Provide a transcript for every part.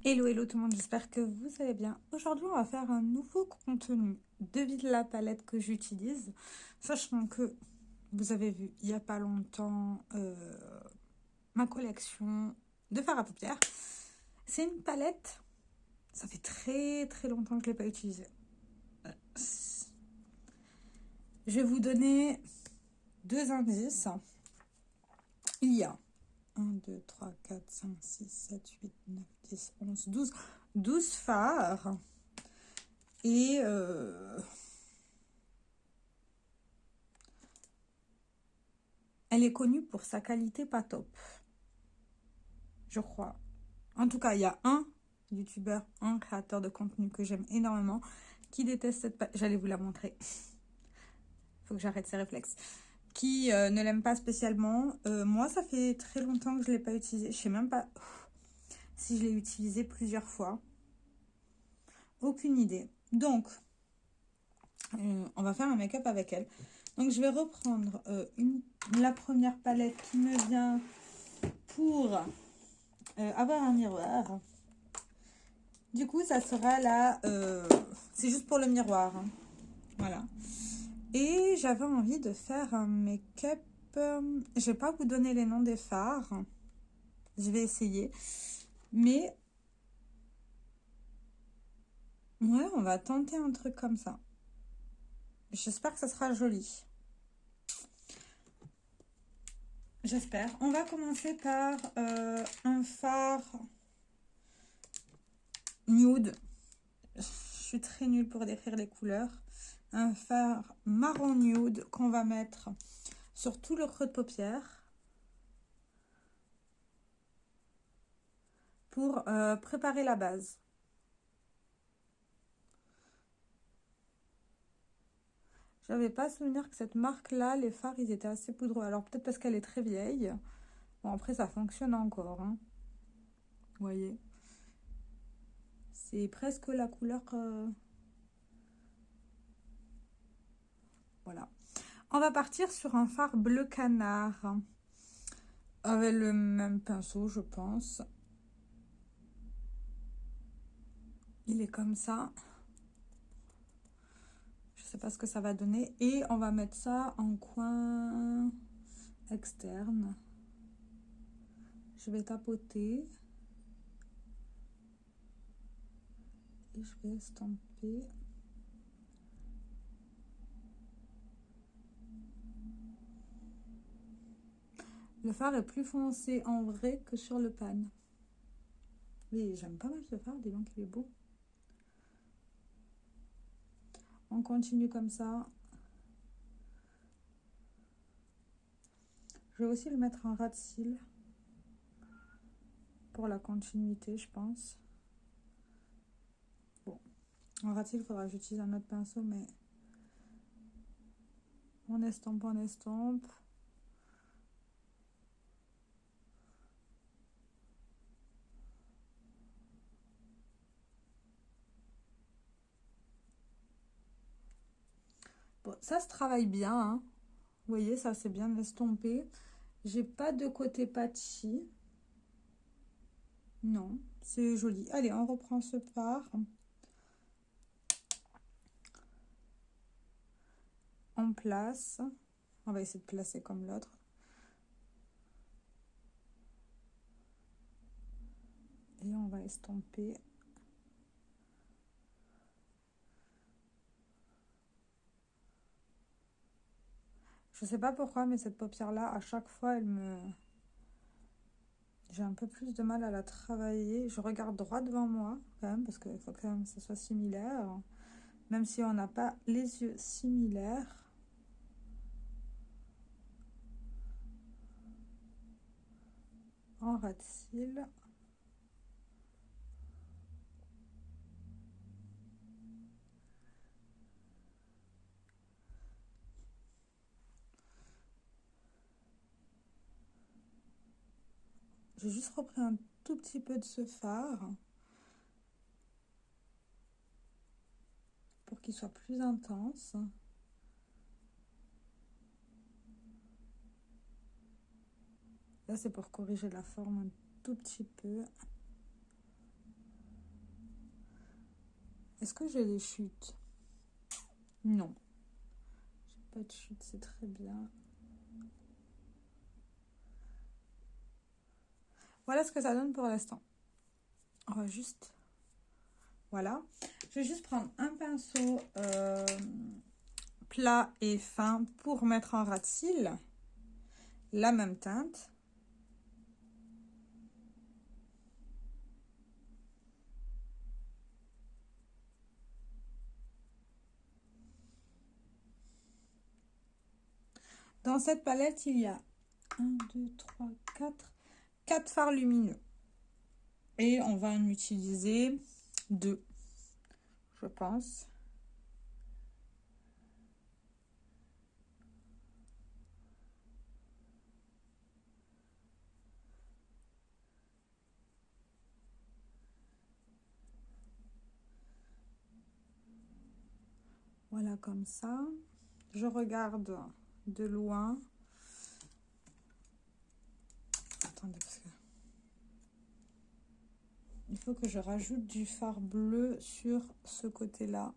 Hello, hello tout le monde, j'espère que vous allez bien. Aujourd'hui, on va faire un nouveau contenu de la palette que j'utilise. Sachant que vous avez vu il n'y a pas longtemps ma collection de fard à paupières. C'est une palette, ça fait très très longtemps que je ne l'ai pas utilisée. Je vais vous donner deux indices. Il y a 1, 2, 3, 4, 5, 6, 7, 8, 9, 10, 11, 12. 12 fards. Et elle est connue pour sa qualité pas top, je crois. En tout cas, il y a un youtubeur, un créateur de contenu que j'aime énormément qui déteste cette palette. J'allais vous la montrer. Faut que j'arrête ces réflexes. Qui ne l'aime pas spécialement. Moi, ça fait très longtemps que je ne l'ai pas utilisée. Je sais même pas si je l'ai utilisée plusieurs fois. Aucune idée. Donc, on va faire un make-up avec elle. Donc, je vais reprendre la première palette qui me vient pour avoir un miroir. Du coup, ça sera là, c'est juste pour le miroir, hein. Voilà. Et j'avais envie de faire un make-up. Je vais pas vous donner les noms des fards. Je vais essayer. Mais, ouais, on va tenter un truc comme ça. J'espère que ça sera joli. J'espère. On va commencer par un fard nude. Je suis très nulle pour décrire les couleurs. Un fard marron nude qu'on va mettre sur tout le creux de paupière pour préparer la base. J'avais pas souvenir que cette marque-là, les fards, ils étaient assez poudreux. Alors peut-être parce qu'elle est très vieille. Bon, après, ça fonctionne encore, hein. Vous voyez. C'est presque la couleur... Voilà. On va partir sur un fard bleu canard. Avec le même pinceau, je pense. Il est comme ça. Je sais pas ce que ça va donner. Et on va mettre ça en coin externe. Je vais tapoter. Et je vais estomper. Le fard est plus foncé en vrai que sur le pan. Mais j'aime pas mal ce fard, dis donc il est beau. On continue comme ça. Je vais aussi le mettre en ras de cils. Pour la continuité, je pense. Bon, en ras de cils, il faudra que j'utilise un autre pinceau, mais on estompe, on estompe. Bon, ça se travaille bien, hein. Vous voyez, ça c'est bien estompé. J'ai pas de côté patchy. Non, c'est joli. Allez, on reprend ce fard. On place. On va essayer de placer comme l'autre. Et on va estomper. Je sais pas pourquoi, mais cette paupière-là, à chaque fois, elle me... J'ai un peu plus de mal à la travailler. Je regarde droit devant moi, quand même, parce qu'il faut quand même que ce soit similaire. Même si on n'a pas les yeux similaires. En ras de cils. J'ai juste repris un tout petit peu de ce fard pour qu'il soit plus intense. Là, c'est pour corriger la forme un tout petit peu. Est-ce que j'ai les chutes? Non. J'ai pas de chute, c'est très bien. Voilà ce que ça donne pour l'instant. On va juste... Voilà. Je vais juste prendre un pinceau plat et fin pour mettre en ras de cils la même teinte. Dans cette palette, il y a 1, 2, 3, 4 fards lumineux. Et on va en utiliser 2, je pense. Voilà, comme ça. Je regarde de loin. Attendez, parce que... il faut que je rajoute du fard bleu sur ce côté-là.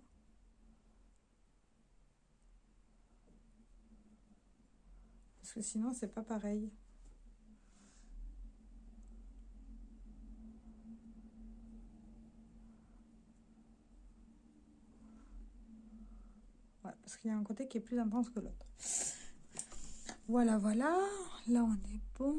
Parce que sinon, c'est pas pareil. Ouais, parce qu'il y a un côté qui est plus intense que l'autre. Voilà, voilà. Là, on est bon.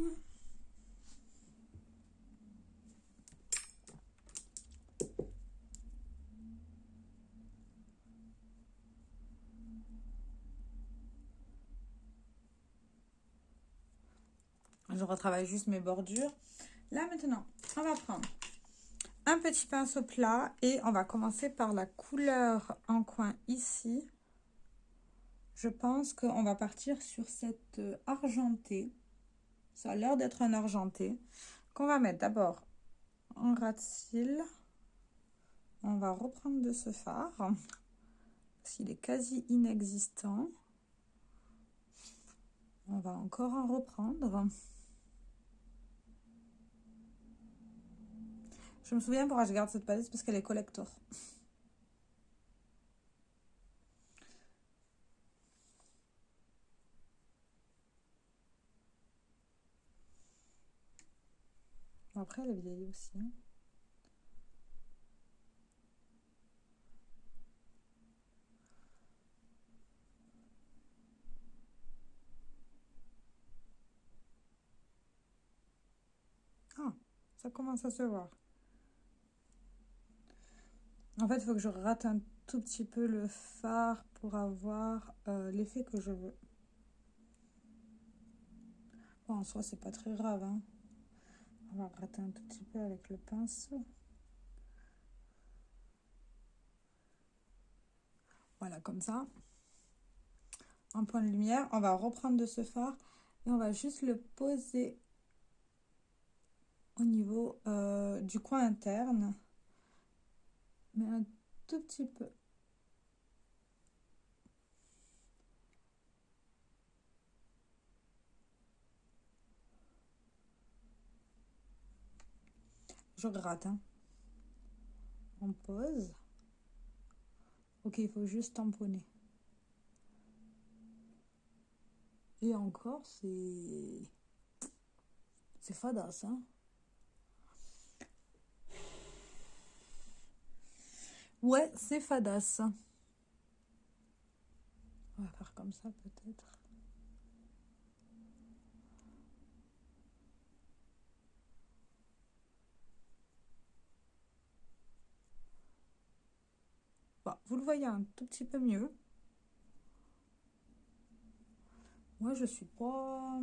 Je retravaille juste mes bordures. Là, maintenant, on va prendre un petit pinceau plat et on va commencer par la couleur en coin ici. Je pense qu'on va partir sur cette argentée. Ça a l'air d'être un argenté. Qu'on va mettre d'abord en ras de cils. On va reprendre de ce fard. Parce qu'il est quasi inexistant. On va encore en reprendre. Je me souviens pourquoi je garde cette palette, parce qu'elle est collector. Après, elle est vieille aussi. Hein. Ah, ça commence à se voir. En fait, il faut que je rate un tout petit peu le fard pour avoir l'effet que je veux. Bon, en soi, c'est pas très grave. Hein. On va rater un tout petit peu avec le pinceau. Voilà, comme ça. Un point de lumière. On va reprendre de ce fard et on va juste le poser au niveau du coin interne. Mais un tout petit peu. Je gratte. Hein. On pose. Ok, il faut juste tamponner. Et encore, c'est fadasse, hein. Ouais, c'est fadasse. On va faire comme ça, peut-être. Bon, vous le voyez un tout petit peu mieux. Moi, je suis pas...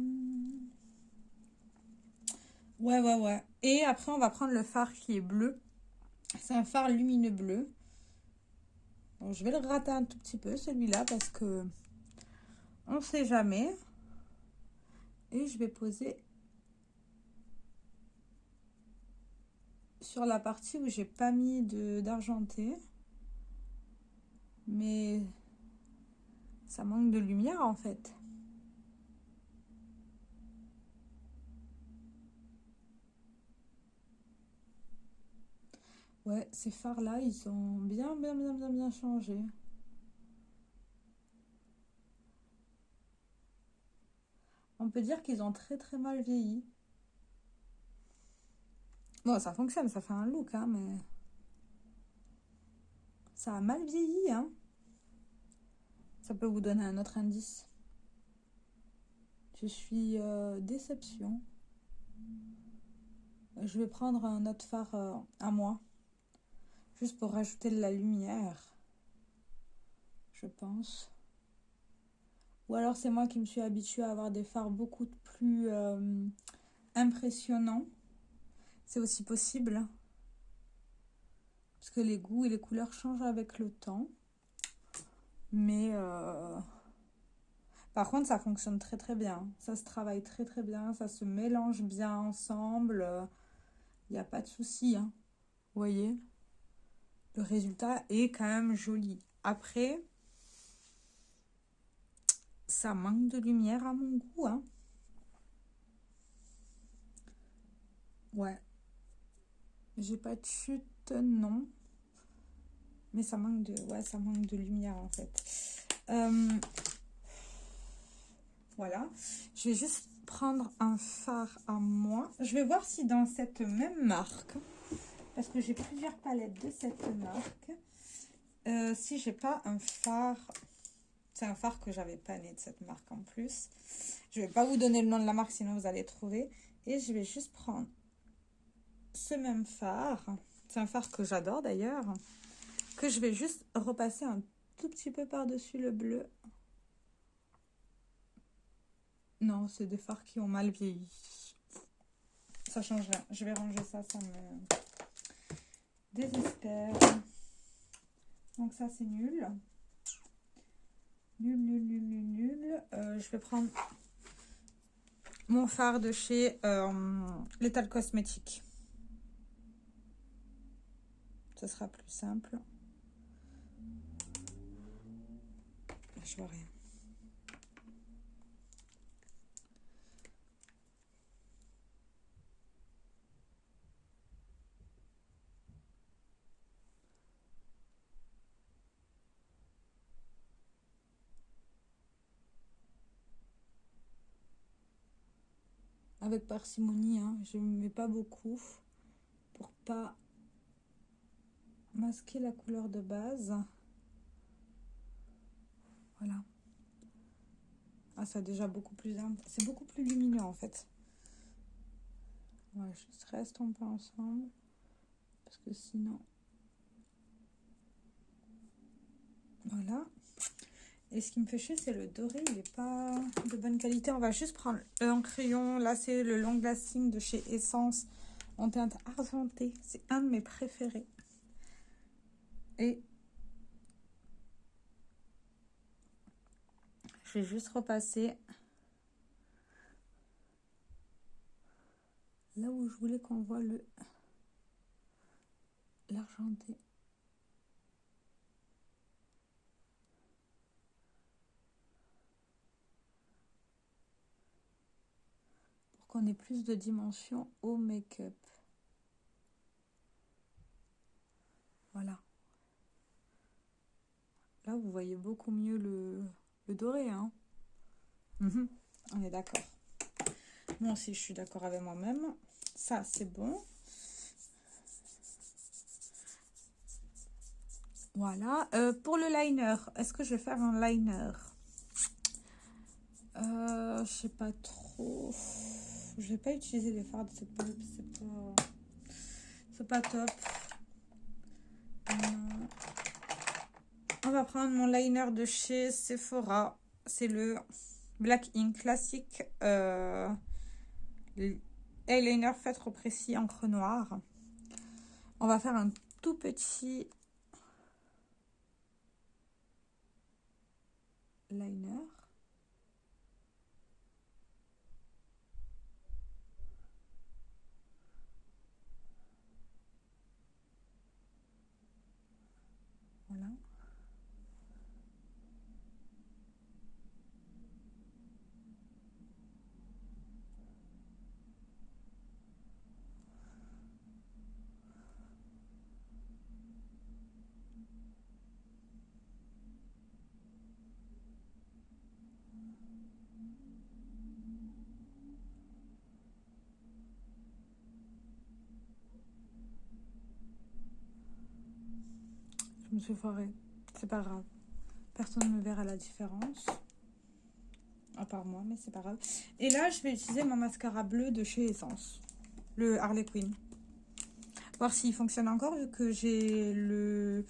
Ouais. Et après, on va prendre le fard qui est bleu. C'est un fard lumineux bleu. Bon, je vais le gratter un tout petit peu, celui-là, parce que on ne sait jamais. Et je vais poser sur la partie où j'ai pas mis d'argenté. Mais ça manque de lumière, en fait. Ouais, ces fards-là, ils ont bien changé. On peut dire qu'ils ont très mal vieilli. Bon, ça fonctionne, ça fait un look, hein, mais ça a mal vieilli, hein. Ça peut vous donner un autre indice. Je suis déception. Je vais prendre un autre fard à moi, juste pour rajouter de la lumière, je pense. Ou alors c'est moi qui me suis habituée à avoir des fards beaucoup plus impressionnants. C'est aussi possible. Parce que les goûts et les couleurs changent avec le temps. Mais par contre, ça fonctionne très bien. Ça se travaille très bien. Ça se mélange bien ensemble. Il n'y a pas de souci, hein. Vous voyez, le résultat est quand même joli. Après, ça manque de lumière à mon goût, hein. Ouais. J'ai pas de chute, non. Mais ça manque de, ouais, ça manque de lumière en fait. Voilà. Je vais juste prendre un fard à moi. Je vais voir si dans cette même marque, parce que j'ai plusieurs palettes de cette marque, si j'ai pas un fard. C'est un fard que j'avais pas né de cette marque en plus. Je vais pas vous donner le nom de la marque, sinon vous allez trouver. Et je vais juste prendre ce même fard. C'est un fard que j'adore d'ailleurs. Que je vais juste repasser un tout petit peu par-dessus le bleu. Non, c'est des fards qui ont mal vieilli. Ça change rien. Je vais ranger ça, ça me désespère. Donc ça, c'est nul. Nul. Je vais prendre mon fard de chez Lethal Cosmetics. Ce sera plus simple. Je vois rien. Avec parcimonie, hein. Je ne mets pas beaucoup pour pas masquer la couleur de base. Voilà. Ah, ça déjà beaucoup plus... C'est beaucoup plus lumineux en fait. On va juste rester un peu ensemble. Parce que sinon... Voilà. Et ce qui me fait chier, c'est le doré. Il n'est pas de bonne qualité. On va juste prendre un crayon. Là, c'est le Long Lasting de chez Essence en teinte argentée. C'est un de mes préférés. Et je vais juste repasser là où je voulais qu'on voit l'argenté. Pour qu'on ait plus de dimension au make-up. Voilà. Là, vous voyez beaucoup mieux le doré, hein. On est d'accord. Moi aussi, je suis d'accord avec moi-même. Ça, c'est bon. Voilà. Pour le liner, est-ce que je vais faire un liner? Je sais pas trop. Je vais pas utiliser les fards de cette palette. C'est pas top. On va prendre mon liner de chez Sephora. C'est le Black Ink classique. Eyeliner feutre précis encre noire. On va faire un tout petit liner. Voilà. me suis foirée. C'est pas grave. Personne ne verra la différence. À part moi, mais c'est pas grave. Et là, je vais utiliser mon mascara bleu de chez Essence. Le Harley Quinn. Voir s'il fonctionne encore, vu que j'ai le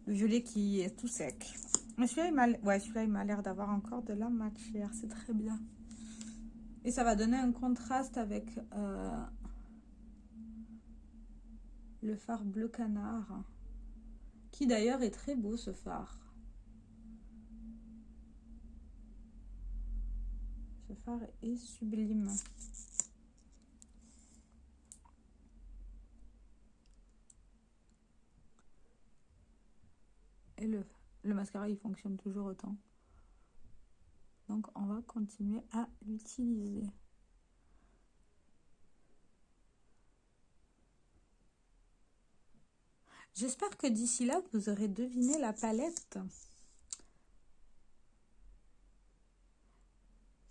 violet qui est tout sec. Mais celui-là, il m'a l'air d'avoir encore de la matière. C'est très bien. Et ça va donner un contraste avec le fard bleu canard. Qui d'ailleurs est très beau, ce fard. Ce fard est sublime. Et le mascara, il fonctionne toujours autant. Donc, on va continuer à l'utiliser. J'espère que d'ici là, vous aurez deviné la palette.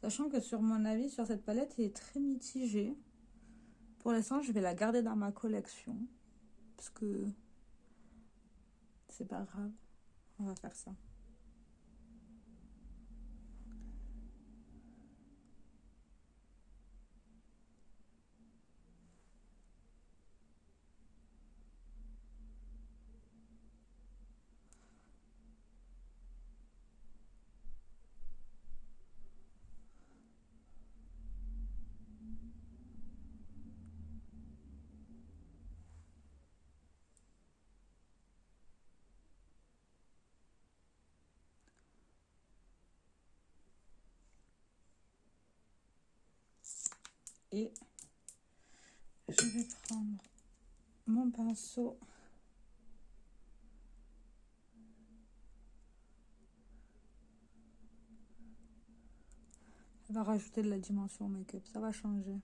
Sachant que sur mon avis, sur cette palette, elle est très mitigée. Pour l'instant, je vais la garder dans ma collection. Parce que c'est pas grave. On va faire ça. Et je vais prendre mon pinceau. Ça va rajouter de la dimension au make-up. Ça va changer.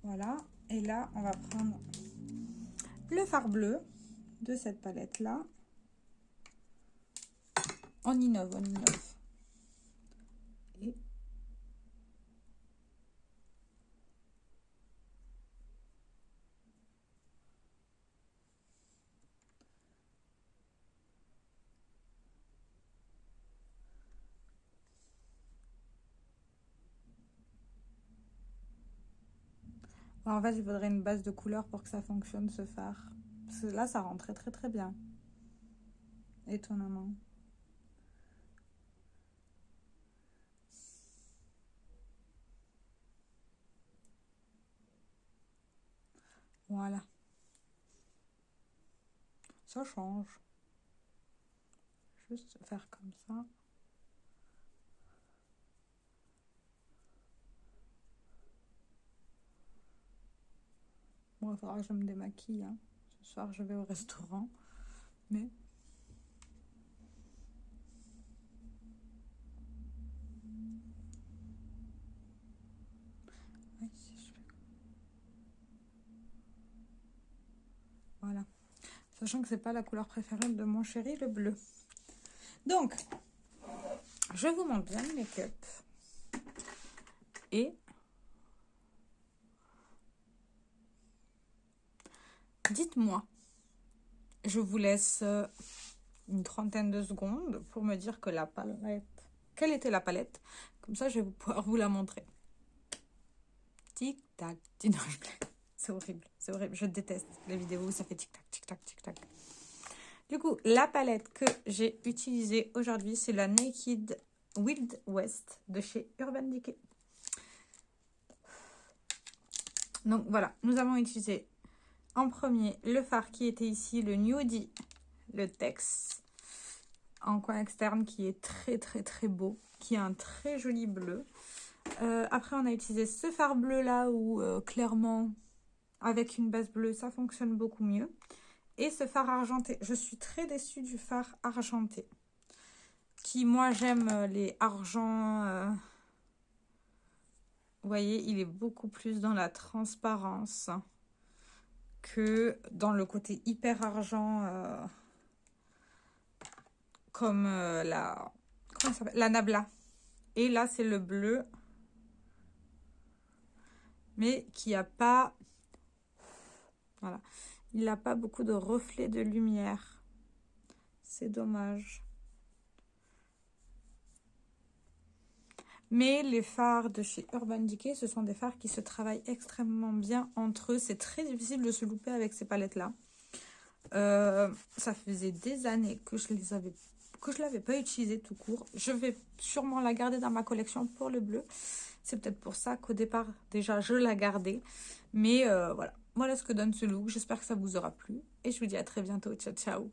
Voilà. Et là, on va prendre le fard bleu de cette palette-là. On innove, on innove. Et en fait, il faudrait une base de couleur pour que ça fonctionne, ce fard. Parce que là, ça rend très très très bien. Étonnamment. Voilà. Ça change. Juste faire comme ça. Bon, il faudra que je me démaquille. Hein. Ce soir, je vais au restaurant. Mais... Ouais, si je fais... Voilà. Sachant que c'est pas la couleur préférée de mon chéri, le bleu. Donc, je vous montre bien le make-up. Et... dites-moi. Je vous laisse une trentaine de secondes pour me dire que la palette... Quelle était la palette? Comme ça, je vais pouvoir vous la montrer. Tic-tac. Non, c'est horrible. C'est horrible. Je déteste les vidéos où ça fait tic-tac, tic-tac, tic-tac. Du coup, la palette que j'ai utilisée aujourd'hui, c'est la Naked Wild West de chez Urban Decay. Donc voilà, nous avons utilisé en premier le fard qui était ici, le Nudie, le Tex, en coin externe qui est très très très beau, qui a un très joli bleu. Après, on a utilisé ce fard bleu là où clairement, avec une base bleue, ça fonctionne beaucoup mieux. Et ce fard argenté, je suis très déçue du fard argenté. Qui, moi, j'aime les argents. Vous voyez, il est beaucoup plus dans la transparence que dans le côté hyper argent comme la... Comment ça s'appelle? La Nabla. Et là, c'est le bleu. Mais qui a pas... Voilà. Il n'a pas beaucoup de reflets de lumière. C'est dommage. Mais les fards de chez Urban Decay, ce sont des fards qui se travaillent extrêmement bien entre eux. C'est très difficile de se louper avec ces palettes-là. Ça faisait des années que je l'avais pas utilisé tout court. Je vais sûrement la garder dans ma collection pour le bleu. C'est peut-être pour ça qu'au départ, déjà, je la gardais. Mais voilà ce que donne ce look. J'espère que ça vous aura plu. Et je vous dis à très bientôt. Ciao, ciao.